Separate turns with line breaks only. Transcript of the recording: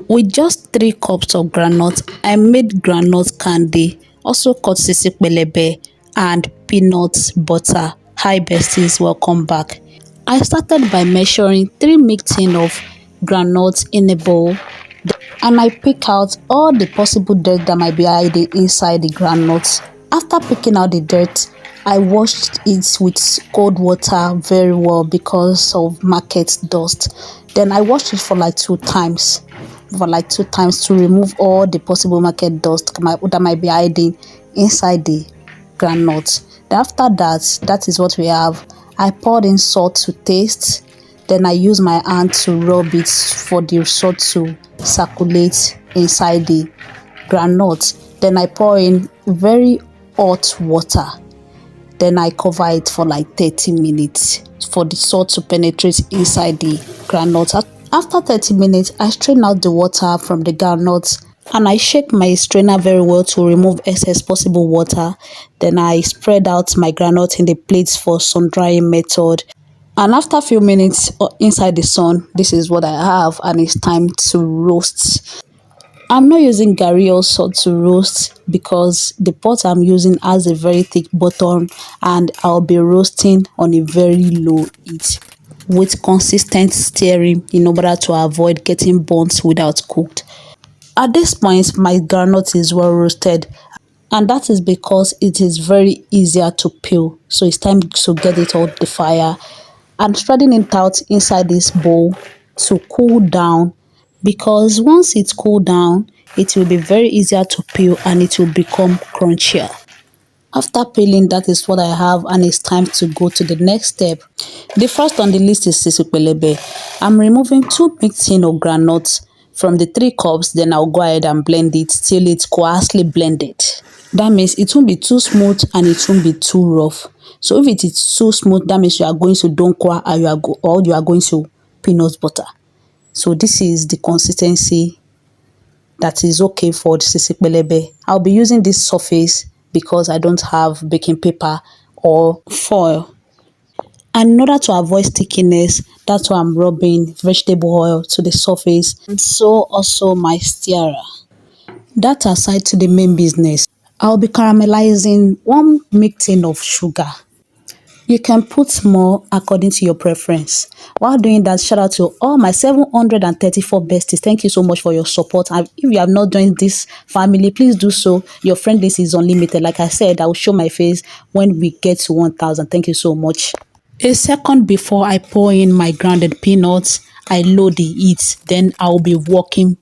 With just 3 cups of groundnut, I made groundnut candy, also called Sisi Pelebe, and peanut butter. Hi besties, welcome back. I started by measuring 3 mixing of groundnut in a bowl, and I pick out all the possible dirt that might be hiding inside the groundnut. After picking out the dirt, I washed it with cold water very well because of market dust. Then I washed it for like 2 times. To remove all the possible market dust that might be hiding inside the groundnut. Then after that, that is what we have. I poured in salt to taste. Then I use my hand to rub it for the salt to circulate inside the groundnut. Then I pour in very hot water. Then I cover it for like 30 minutes for the salt to penetrate inside the groundnut. After 30 minutes, I strain out the water from the groundnut and I shake my strainer very well to remove excess possible water. Then I spread out my groundnut in the plates for sun drying method. And after a few minutes inside the sun, this is what I have, and it's time to roast. I'm not using garri or salt to roast because the pot I'm using has a very thick bottom and I'll be roasting on a very low heat with consistent stirring in order to avoid getting burnt without cooked. At this point, my groundnut is well roasted, and that is because it is very easier to peel. So it's time to get it off the fire and spreading it out inside this bowl to cool down, because once it's cooled down, it will be very easier to peel and it will become crunchier. After peeling, that is what I have, and it's time to go to the next step. The first on the list is Sisi Pelebe. I'm removing 2 big tin of groundnuts from the 3 cups, then I'll go ahead and blend it till it's coarsely blended. That means it won't be too smooth and it won't be too rough. So if it is too smooth, that means you are going to donkwa or you are going to peanut butter. So this is the consistency that is okay for the Sisi Pelebe. I'll be using this surface because I don't have baking paper or foil. And in order to avoid stickiness, that's why I'm rubbing vegetable oil to the surface, and so also my stirrer. That aside to the main business, I'll be caramelizing 1 mixing of sugar. You can put more according to your preference. While doing that, shout out to all my 734 besties. Thank you so much for your support. And if you have not joined this family, please do so. Your friend list is unlimited. Like I said, I will show my face when we get to 1,000. Thank you so much. A second before I pour in my grounded peanuts, I low the heat. Then I'll be working